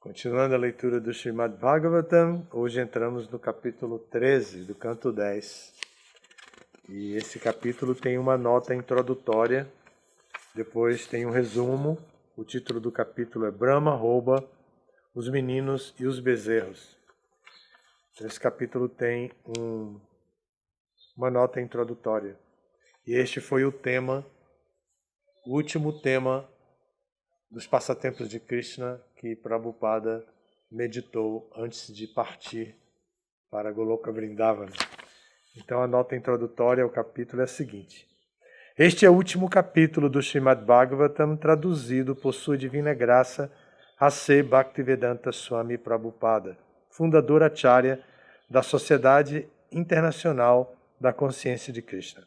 Continuando a leitura do Srimad Bhagavatam, hoje entramos no capítulo 13 do canto 10. E esse capítulo tem uma nota introdutória, depois tem um resumo. O título do capítulo é Brahma rouba os meninos e os bezerros. Esse capítulo tem uma nota introdutória. E este foi o último tema dos passatempos de Krishna que Prabhupada meditou antes de partir para Goloka Vrindavana. Então a nota introdutória ao capítulo é a seguinte. Este é o último capítulo do Srimad Bhagavatam traduzido por sua divina graça A.C. Bhaktivedanta Swami Prabhupada, fundador acharya da Sociedade Internacional da Consciência de Krishna.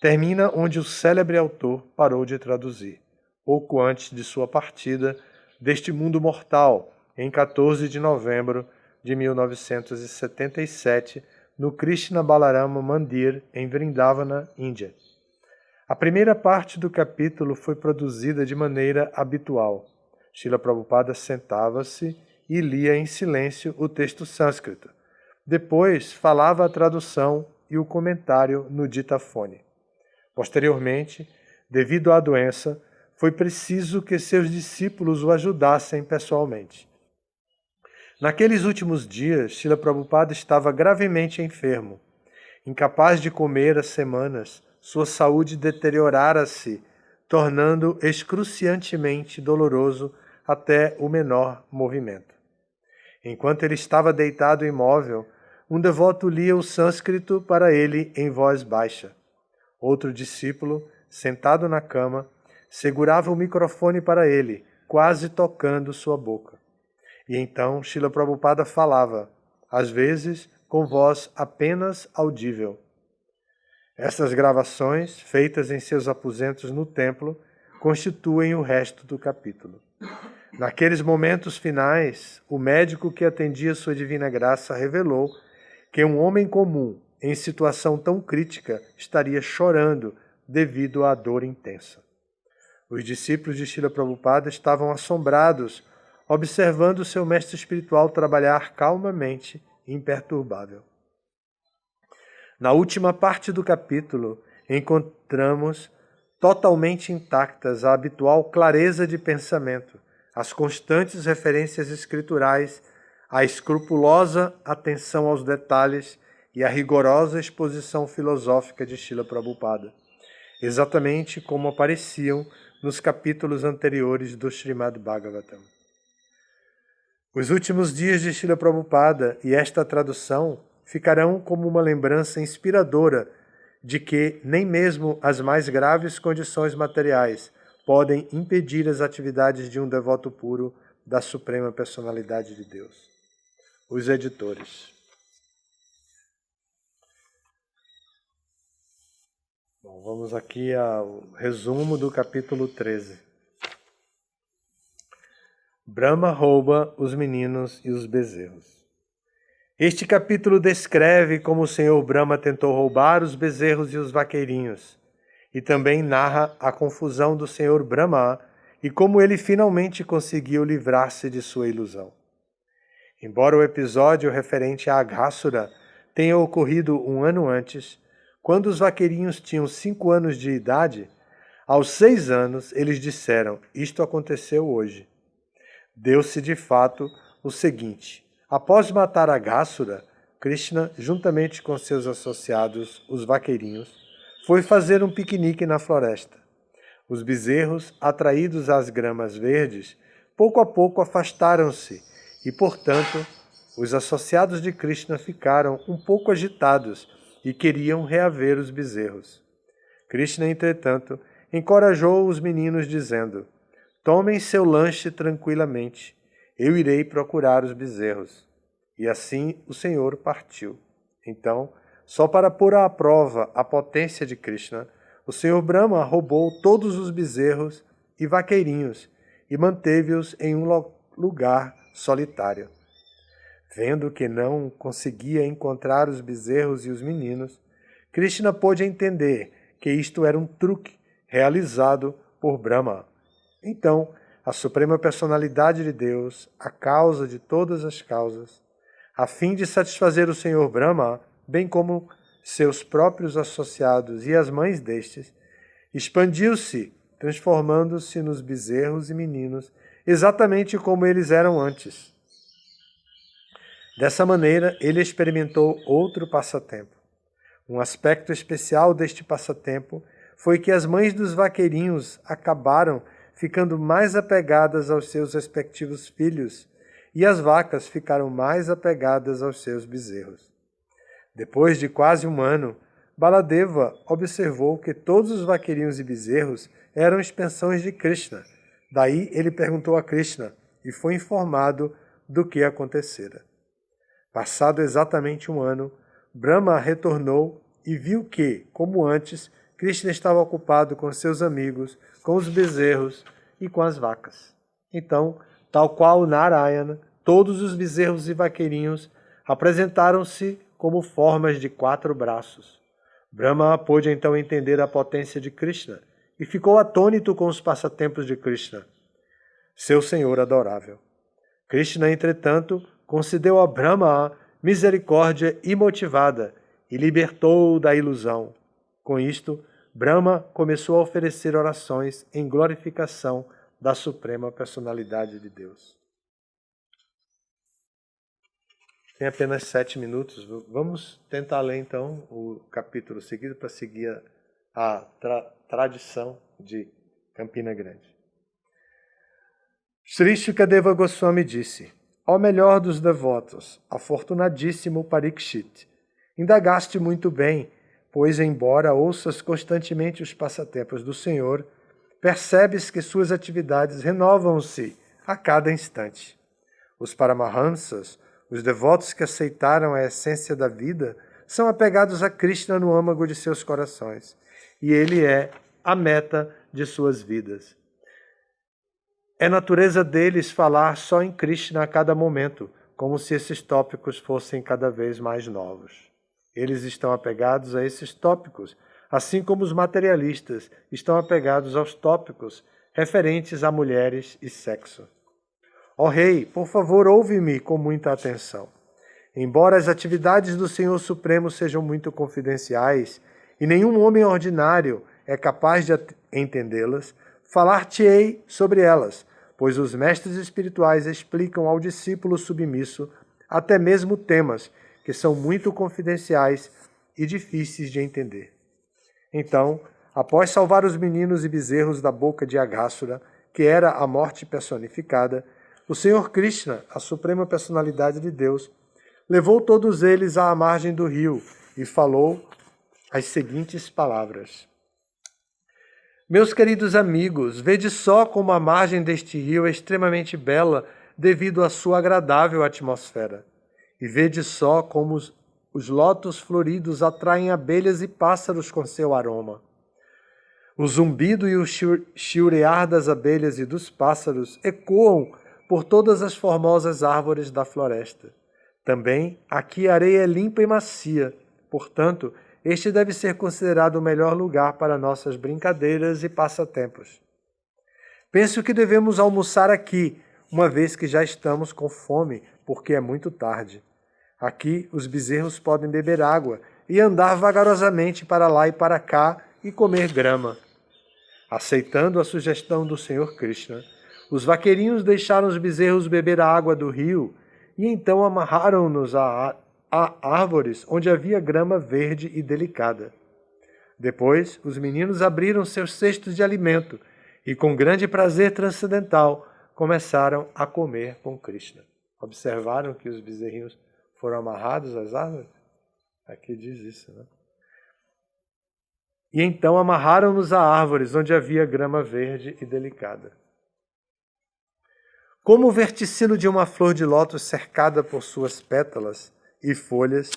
Termina onde o célebre autor parou de traduzir, pouco antes de sua partida deste mundo mortal, em 14 de novembro de 1977, no Krishna Balarama Mandir, em Vrindavana, Índia. A primeira parte do capítulo foi produzida de maneira habitual. Srila Prabhupada sentava-se e lia em silêncio o texto sânscrito. Depois falava a tradução e o comentário no ditafone. Posteriormente, devido à doença, foi preciso que seus discípulos o ajudassem pessoalmente. Naqueles últimos dias, Srila Prabhupada estava gravemente enfermo. Incapaz de comer há semanas, sua saúde deteriorara-se, tornando excruciantemente doloroso até o menor movimento. Enquanto ele estava deitado imóvel, um devoto lia o sânscrito para ele em voz baixa. Outro discípulo, sentado na cama, segurava o microfone para ele, quase tocando sua boca. E então Srila Prabhupada falava, às vezes com voz apenas audível. Essas gravações, feitas em seus aposentos no templo, constituem o resto do capítulo. Naqueles momentos finais, o médico que atendia sua divina graça revelou que um homem comum, em situação tão crítica, estaria chorando devido à dor intensa. Os discípulos de Srila Prabhupada estavam assombrados, observando seu mestre espiritual trabalhar calmamente e imperturbável. Na última parte do capítulo, encontramos totalmente intactas a habitual clareza de pensamento, as constantes referências escriturais, a escrupulosa atenção aos detalhes e a rigorosa exposição filosófica de Srila Prabhupada, exatamente como apareciam nos capítulos anteriores do Srimad Bhagavatam. Os últimos dias de Srila Prabhupada e esta tradução ficarão como uma lembrança inspiradora de que nem mesmo as mais graves condições materiais podem impedir as atividades de um devoto puro da Suprema Personalidade de Deus. Os editores. Bom, vamos aqui ao resumo do capítulo 13. Brahma rouba os meninos e os bezerros. Este capítulo descreve como o Senhor Brahma tentou roubar os bezerros e os vaqueirinhos, e também narra a confusão do Senhor Brahma e como ele finalmente conseguiu livrar-se de sua ilusão. Embora o episódio referente a Aghasura tenha ocorrido um ano antes, quando os vaqueirinhos tinham 5 anos de idade, aos 6 anos eles disseram, isto aconteceu hoje. Deu-se de fato o seguinte, após matar Aghasura, Krishna, juntamente com seus associados, os vaqueirinhos, foi fazer um piquenique na floresta. Os bezerros, atraídos às gramas verdes, pouco a pouco afastaram-se e, portanto, os associados de Krishna ficaram um pouco agitados e queriam reaver os bezerros. Krishna, entretanto, encorajou os meninos dizendo, tomem seu lanche tranquilamente, eu irei procurar os bezerros. E assim o Senhor partiu. Então, só para pôr à prova a potência de Krishna, o Senhor Brahma roubou todos os bezerros e vaqueirinhos e manteve-os em um lugar solitário. Vendo que não conseguia encontrar os bezerros e os meninos, Krishna pôde entender que isto era um truque realizado por Brahma. Então, a suprema personalidade de Deus, a causa de todas as causas, a fim de satisfazer o Senhor Brahma, bem como seus próprios associados e as mães destes, expandiu-se, transformando-se nos bezerros e meninos, exatamente como eles eram antes. Dessa maneira, ele experimentou outro passatempo. Um aspecto especial deste passatempo foi que as mães dos vaqueirinhos acabaram ficando mais apegadas aos seus respectivos filhos e as vacas ficaram mais apegadas aos seus bezerros. Depois de quase um ano, Baladeva observou que todos os vaqueirinhos e bezerros eram expansões de Krishna. Daí ele perguntou a Krishna e foi informado do que acontecera. Passado exatamente um ano, Brahma retornou e viu que, como antes, Krishna estava ocupado com seus amigos, com os bezerros e com as vacas. Então, tal qual Narayana, todos os bezerros e vaqueirinhos apresentaram-se como formas de 4 braços. Brahma pôde então entender a potência de Krishna e ficou atônito com os passatempos de Krishna, seu Senhor adorável. Krishna, entretanto, concedeu a Brahma misericórdia imotivada e libertou-o da ilusão. Com isto, Brahma começou a oferecer orações em glorificação da Suprema Personalidade de Deus. Tem apenas 7 minutos. Vamos tentar ler então o capítulo seguido para seguir a tradição de Campina Grande. Sri Shukadeva Goswami disse: Ó melhor dos devotos, afortunadíssimo Parikshit, indagaste muito bem, pois embora ouças constantemente os passatempos do Senhor, percebes que suas atividades renovam-se a cada instante. Os Paramahamsas, os devotos que aceitaram a essência da vida, são apegados a Krishna no âmago de seus corações, e ele é a meta de suas vidas. É natureza deles falar só em Krishna a cada momento, como se esses tópicos fossem cada vez mais novos. Eles estão apegados a esses tópicos, assim como os materialistas estão apegados aos tópicos referentes a mulheres e sexo. Ó Rei, por favor, ouve-me com muita atenção. Embora as atividades do Senhor Supremo sejam muito confidenciais e nenhum homem ordinário é capaz de entendê-las, falar-te-ei sobre elas, pois os mestres espirituais explicam ao discípulo submisso até mesmo temas que são muito confidenciais e difíceis de entender. Então, após salvar os meninos e bezerros da boca de Aghasura, que era a morte personificada, o Senhor Krishna, a suprema personalidade de Deus, levou todos eles à margem do rio e falou as seguintes palavras: Meus queridos amigos, vede só como a margem deste rio é extremamente bela devido à sua agradável atmosfera. E vede só como os lótus floridos atraem abelhas e pássaros com seu aroma. O zumbido e o chiurear das abelhas e dos pássaros ecoam por todas as formosas árvores da floresta. Também aqui a areia é limpa e macia, portanto, este deve ser considerado o melhor lugar para nossas brincadeiras e passatempos. Penso que devemos almoçar aqui, uma vez que já estamos com fome, porque é muito tarde. Aqui os bezerros podem beber água e andar vagarosamente para lá e para cá e comer grama. Aceitando a sugestão do Senhor Krishna, os vaqueirinhos deixaram os bezerros beber a água do rio e então amarraram-nos a árvores onde havia grama verde e delicada. Depois, os meninos abriram seus cestos de alimento e, com grande prazer transcendental, começaram a comer com Krishna. Observaram que os bezerrinhos foram amarrados às árvores? Aqui diz isso, né? E então amarraram-nos a árvores onde havia grama verde e delicada. Como o verticilo de uma flor de lótus cercada por suas pétalas e folhas,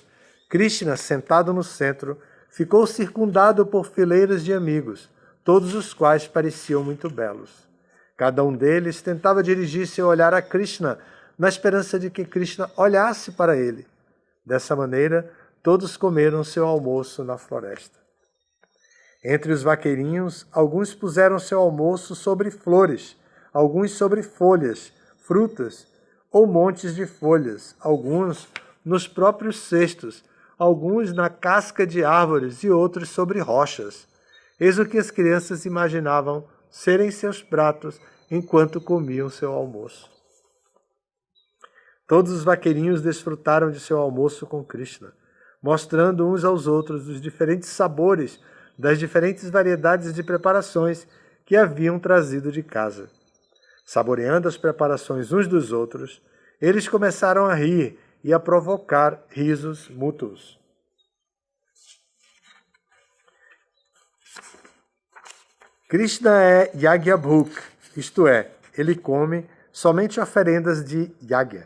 Krishna, sentado no centro, ficou circundado por fileiras de amigos, todos os quais pareciam muito belos. Cada um deles tentava dirigir seu olhar a Krishna, na esperança de que Krishna olhasse para ele. Dessa maneira, todos comeram seu almoço na floresta. Entre os vaqueirinhos, alguns puseram seu almoço sobre flores, alguns sobre folhas, frutas ou montes de folhas, alguns nos próprios cestos, alguns na casca de árvores e outros sobre rochas. Eis o que as crianças imaginavam serem seus pratos enquanto comiam seu almoço. Todos os vaqueirinhos desfrutaram de seu almoço com Krishna, mostrando uns aos outros os diferentes sabores das diferentes variedades de preparações que haviam trazido de casa. Saboreando as preparações uns dos outros, eles começaram a rir e a provocar risos mútuos. Krishna é Yagyabhuk, isto é, ele come somente oferendas de Yagya.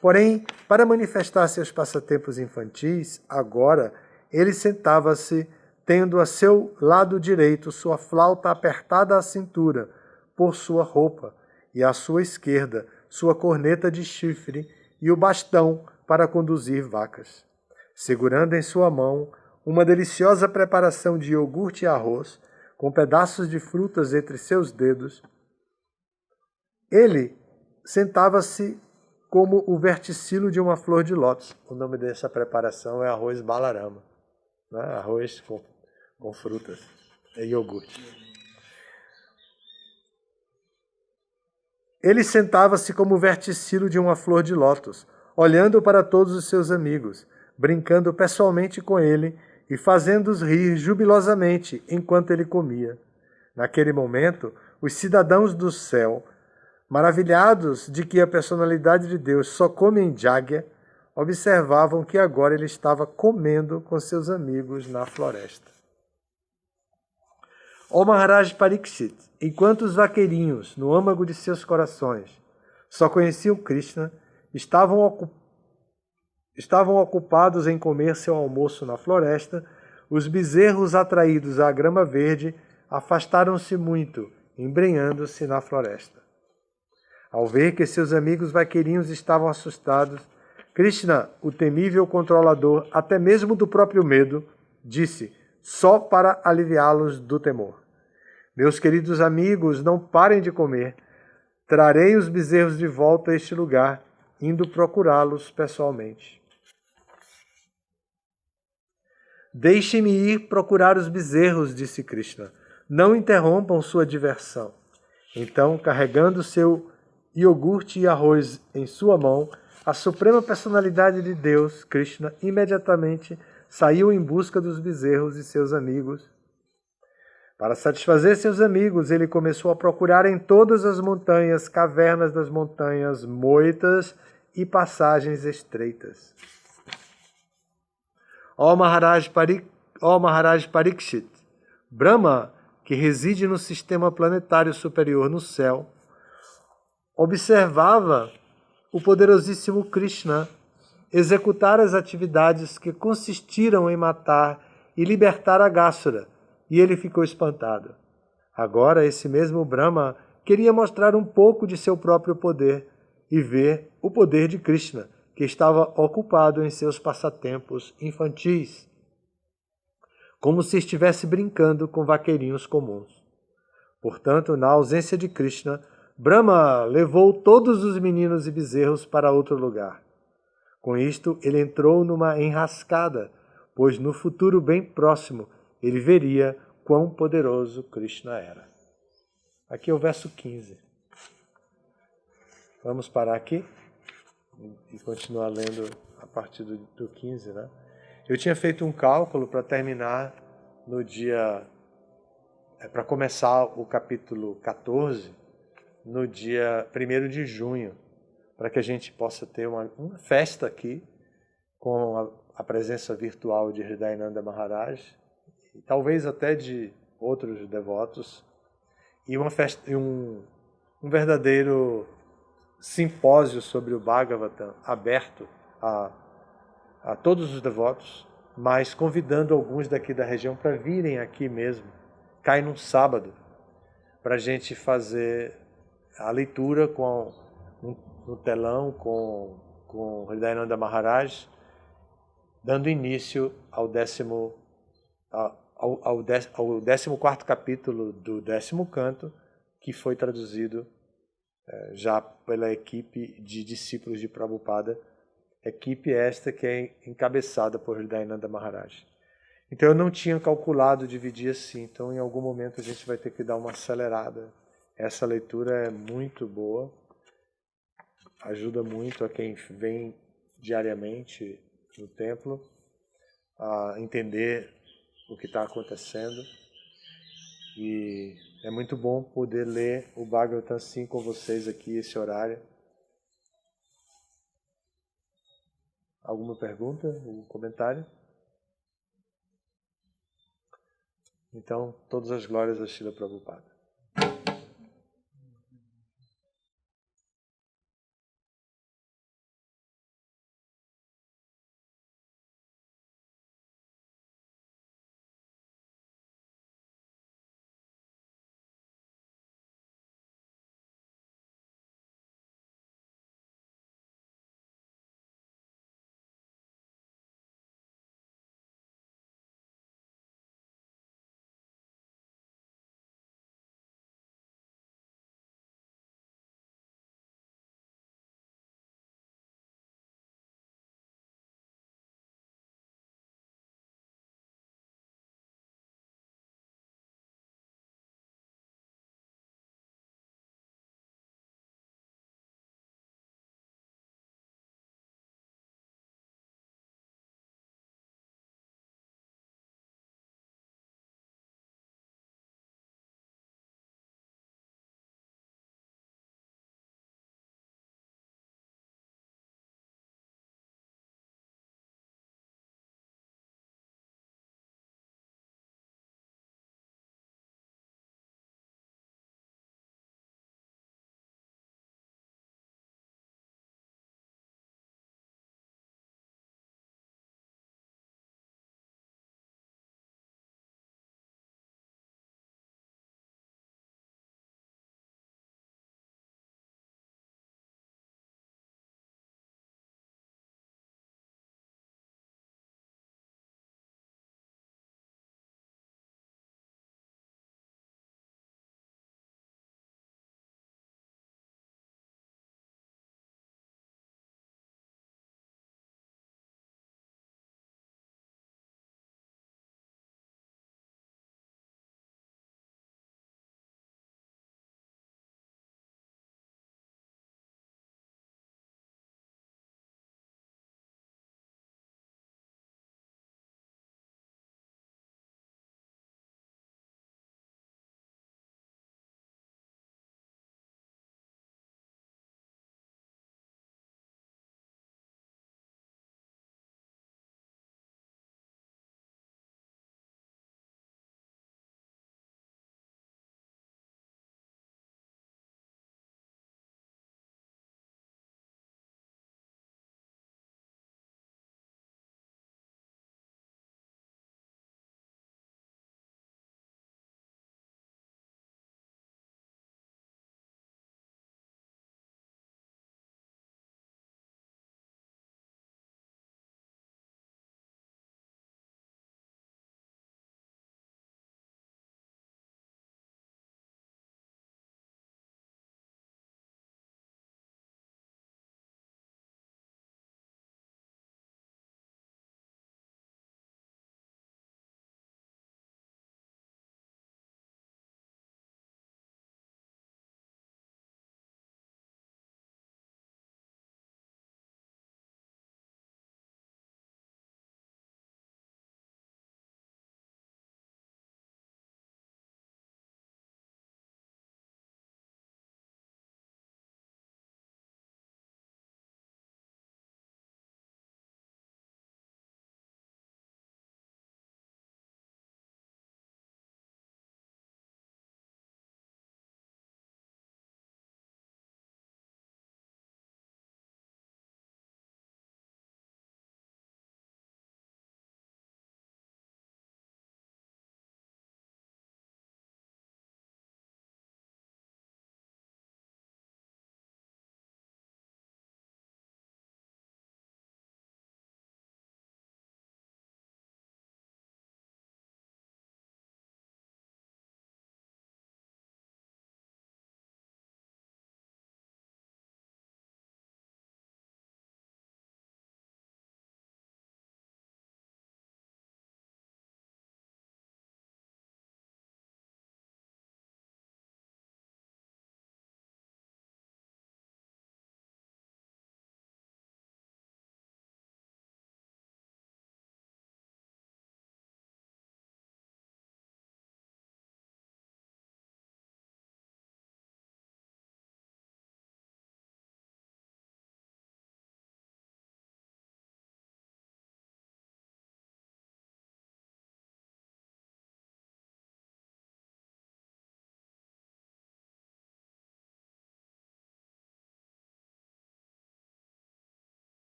Porém, para manifestar seus passatempos infantis, agora ele sentava-se, tendo a seu lado direito sua flauta apertada à cintura por sua roupa, e à sua esquerda sua corneta de chifre e o bastão para conduzir vacas. Segurando em sua mão uma deliciosa preparação de iogurte e arroz, com pedaços de frutas entre seus dedos, ele sentava-se como o verticilo de uma flor de lótus. O nome dessa preparação é arroz balarama, né? Arroz com frutas e iogurte. Ele sentava-se como o verticilo de uma flor de lótus, olhando para todos os seus amigos, brincando pessoalmente com ele e fazendo-os rir jubilosamente enquanto ele comia. Naquele momento, os cidadãos do céu, maravilhados de que a personalidade de Deus só come em Jagya, observavam que agora ele estava comendo com seus amigos na floresta. Ó Maharaj Parikshit, enquanto os vaqueirinhos, no âmago de seus corações, só conheciam Krishna, estavam ocupados em comer seu almoço na floresta, os bezerros atraídos à grama verde afastaram-se muito, embrenhando-se na floresta. Ao ver que seus amigos vaqueirinhos estavam assustados, Krishna, o temível controlador até mesmo do próprio medo, disse, só para aliviá-los do temor: meus queridos amigos, não parem de comer. Trarei os bezerros de volta a este lugar, indo procurá-los pessoalmente. Deixem-me ir procurar os bezerros, disse Krishna. Não interrompam sua diversão. Então, carregando seu iogurte e arroz em sua mão, a suprema personalidade de Deus, Krishna, imediatamente saiu em busca dos bezerros e seus amigos. Para satisfazer seus amigos, ele começou a procurar em todas as montanhas, cavernas das montanhas, moitas e passagens estreitas. Ó Maharaj Parikshit, Brahma, que reside no sistema planetário superior no céu, observava o poderosíssimo Krishna executar as atividades que consistiram em matar e libertar Aghasura, e ele ficou espantado. Agora, esse mesmo Brahma queria mostrar um pouco de seu próprio poder e ver o poder de Krishna, que estava ocupado em seus passatempos infantis, como se estivesse brincando com vaqueirinhos comuns. Portanto, na ausência de Krishna, Brahma levou todos os meninos e bezerros para outro lugar. Com isto, ele entrou numa enrascada, pois no futuro bem próximo ele veria quão poderoso Krishna era. Aqui é o verso 15. Vamos parar aqui e continuar lendo a partir do 15, né? Eu tinha feito um cálculo para terminar no dia... para começar o capítulo 14 no dia 1º de junho, para que a gente possa ter uma festa aqui com a presença virtual de Hridayananda Maharaj, e talvez até de outros devotos, e uma festa, um verdadeiro simpósio sobre o Bhagavatam aberto a todos os devotos, mas convidando alguns daqui da região para virem aqui mesmo. Cai num sábado, para a gente fazer a leitura no telão com Hridayananda Maharaj, dando início ao 14º capítulo do 10º canto, que foi traduzido já pela equipe de discípulos de Prabhupada, equipe esta que é encabeçada por Hridayananda Maharaj. Então eu não tinha calculado dividir assim, então em algum momento a gente vai ter que dar uma acelerada. Essa leitura é muito boa, ajuda muito a quem vem diariamente no templo a entender o que está acontecendo. E é muito bom poder ler o Bhagavatam assim com vocês aqui, esse horário. Alguma pergunta? Algum comentário? Então, todas as glórias a Srila Prabhupada.